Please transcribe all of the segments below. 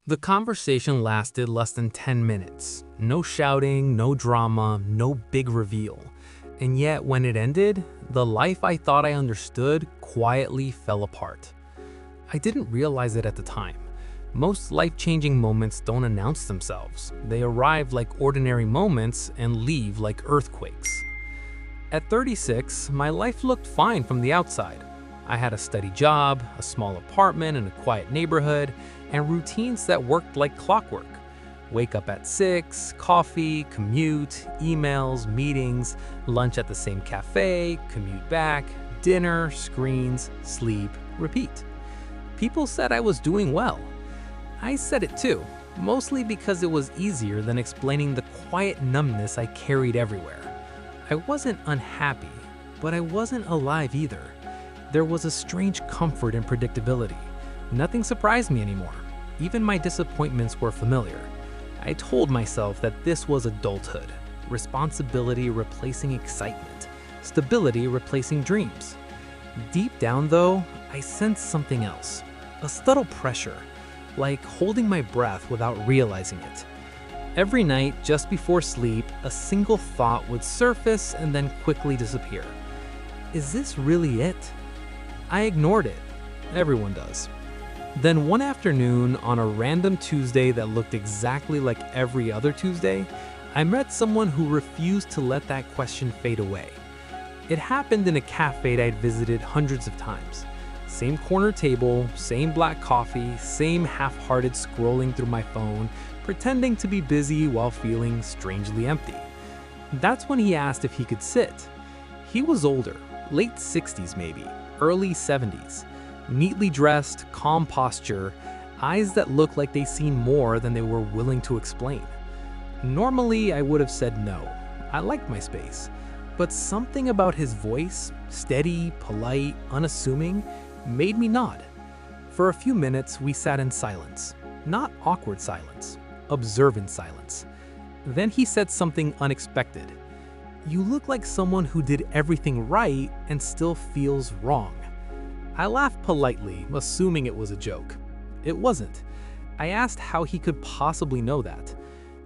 The conversation lasted less than 10 minutes. No shouting, no drama, no big reveal. And yet, when it ended, the life I thought I understood quietly fell apart. I didn't realize it at the time. Most life-changing moments don't announce themselves. They arrive like ordinary moments and leave like earthquakes. At 36, my life looked fine from the outside. I had a steady job, a small apartment in a quiet neighborhood, and routines that worked like clockwork. Wake up at 6, coffee, commute, emails, meetings, lunch at the same cafe, commute back, dinner, screens, sleep, repeat. People said I was doing well. I said it too, mostly because it was easier than explaining the quiet numbness I carried everywhere. I wasn't unhappy, but I wasn't alive either. There was a strange comfort in predictability. Nothing surprised me anymore. Even my disappointments were familiar. I told myself that this was adulthood, responsibility replacing excitement, stability replacing dreams. Deep down though, I sensed something else, a subtle pressure, like holding my breath without realizing it. Every night, just before sleep, a single thought would surface and then quickly disappear. Is this really it? I ignored it. Everyone does. Then one afternoon, on a random Tuesday that looked exactly like every other Tuesday, I met someone who refused to let that question fade away. It happened in a cafe I'd visited hundreds of times. Same corner table, same black coffee, same half-hearted scrolling through my phone, pretending to be busy while feeling strangely empty. That's when he asked if he could sit. He was older, late 60s maybe, early 70s. Neatly dressed, calm posture, eyes that looked like they'd seen more than they were willing to explain. Normally, I would have said no. I liked my space. But something about his voice, steady, polite, unassuming, made me nod. For a few minutes, we sat in silence. Not awkward silence, observant silence. Then he said something unexpected. "You look like someone who did everything right and still feels wrong." I laughed politely, assuming it was a joke. It wasn't. I asked how he could possibly know that.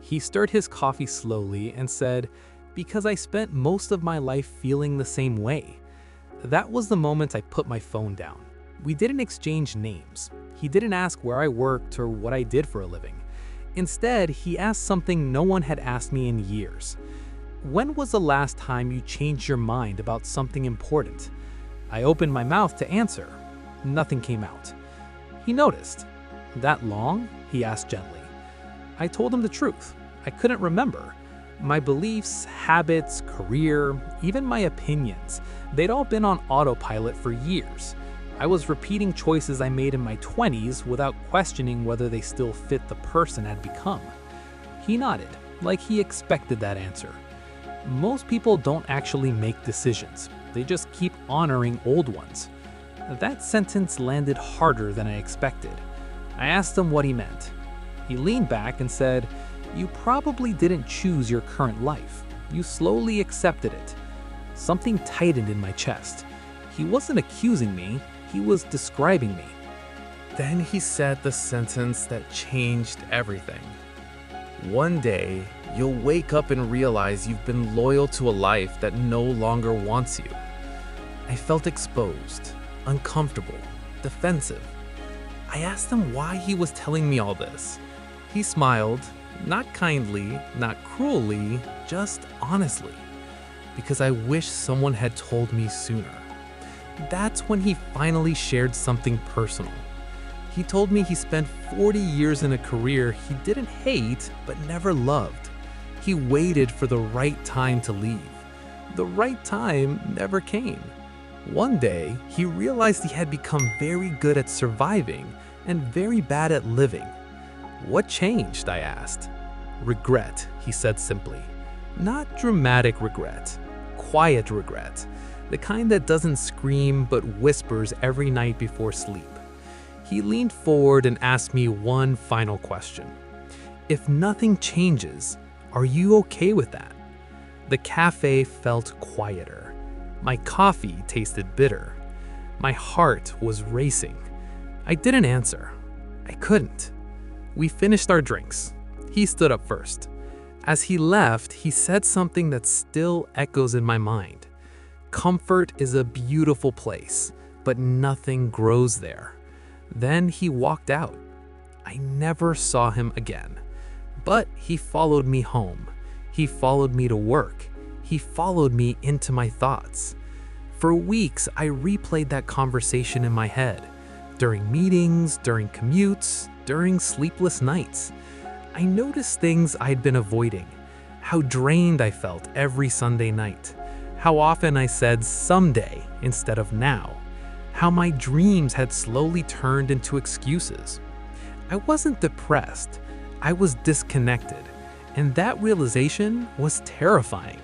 He stirred his coffee slowly and said, "Because I spent most of my life feeling the same way." That was the moment I put my phone down. We didn't exchange names. He didn't ask where I worked or what I did for a living. Instead, he asked something no one had asked me in years. "When was the last time you changed your mind about something important?" I opened my mouth to answer. Nothing came out. He noticed. "That long?" he asked gently. I told him the truth. I couldn't remember. My beliefs, habits, career, even my opinions, they'd all been on autopilot for years. I was repeating choices I made in my 20s without questioning whether they still fit the person I'd become. He nodded, like he expected that answer. Most people don't actually make decisions. They just keep honoring old ones. That sentence landed harder than I expected. I asked him what he meant. He leaned back and said, "You probably didn't choose your current life. You slowly accepted it." Something tightened in my chest. He wasn't accusing me, he was describing me. Then he said the sentence that changed everything. "One day, you'll wake up and realize you've been loyal to a life that no longer wants you." I felt exposed, uncomfortable, defensive. I asked him why he was telling me all this. He smiled, not kindly, not cruelly, just honestly. Because I wish someone had told me sooner. That's when he finally shared something personal. He told me he spent 40 years in a career he didn't hate but never loved. He waited for the right time to leave. The right time never came. One day, he realized he had become very good at surviving and very bad at living. "What changed?" I asked. "Regret," he said simply. Not dramatic regret, quiet regret. The kind that doesn't scream but whispers every night before sleep. He leaned forward and asked me one final question. "If nothing changes, are you okay with that?" The cafe felt quieter. My coffee tasted bitter. My heart was racing. I didn't answer. I couldn't. We finished our drinks. He stood up first. As he left, he said something that still echoes in my mind. Comfort is a beautiful place, but nothing grows there. Then he walked out. I never saw him again. But he followed me home. He followed me to work. He followed me into my thoughts. For weeks, I replayed that conversation in my head. During meetings, during commutes, during sleepless nights. I noticed things I'd been avoiding. How drained I felt every Sunday night. How often I said someday instead of now. How my dreams had slowly turned into excuses. I wasn't depressed. I was disconnected. And that realization was terrifying.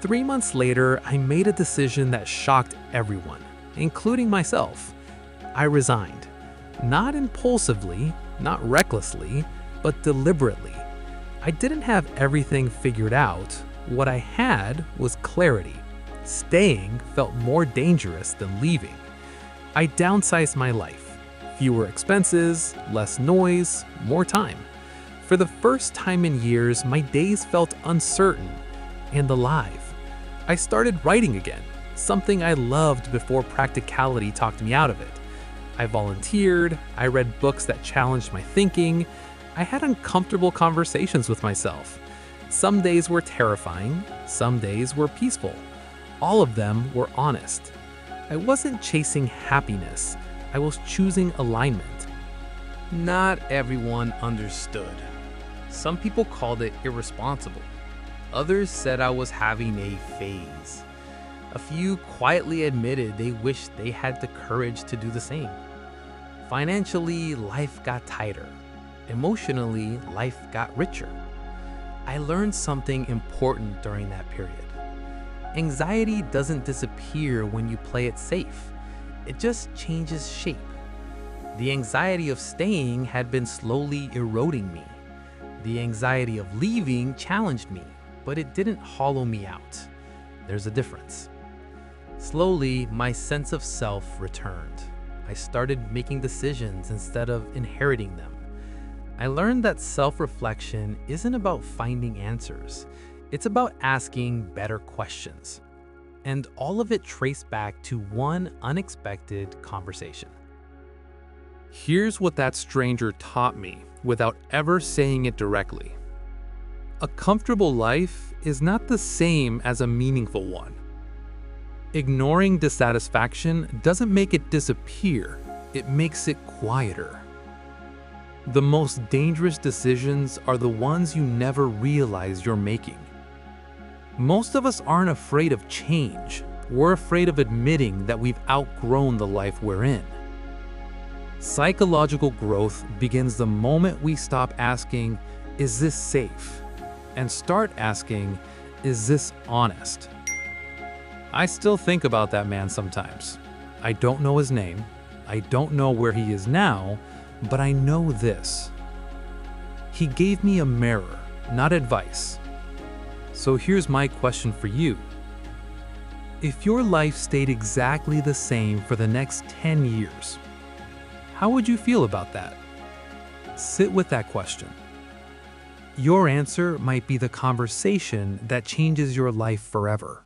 3 months later, I made a decision that shocked everyone, including myself. I resigned. Not impulsively, not recklessly, but deliberately. I didn't have everything figured out. What I had was clarity. Staying felt more dangerous than leaving. I downsized my life. Fewer expenses, less noise, more time. For the first time in years, my days felt uncertain and alive. I started writing again, something I loved before practicality talked me out of it. I volunteered, I read books that challenged my thinking, I had uncomfortable conversations with myself. Some days were terrifying, some days were peaceful. All of them were honest. I wasn't chasing happiness, I was choosing alignment. Not everyone understood. Some people called it irresponsible. Others said I was having a phase. A few quietly admitted they wished they had the courage to do the same. Financially, life got tighter. Emotionally, life got richer. I learned something important during that period. Anxiety doesn't disappear when you play it safe. It just changes shape. The anxiety of staying had been slowly eroding me. The anxiety of leaving challenged me, but it didn't hollow me out. There's a difference. Slowly, my sense of self returned. I started making decisions instead of inheriting them. I learned that self-reflection isn't about finding answers. It's about asking better questions. And all of it traced back to one unexpected conversation. Here's what that stranger taught me without ever saying it directly. A comfortable life is not the same as a meaningful one. Ignoring dissatisfaction doesn't make it disappear, it makes it quieter. The most dangerous decisions are the ones you never realize you're making. Most of us aren't afraid of change. We're afraid of admitting that we've outgrown the life we're in. Psychological growth begins the moment we stop asking, "Is this safe?" and start asking, "Is this honest?" I still think about that man sometimes. I don't know his name. I don't know where he is now, but I know this. He gave me a mirror, not advice. So here's my question for you. If your life stayed exactly the same for the next 10 years, how would you feel about that? Sit with that question. Your answer might be the conversation that changes your life forever.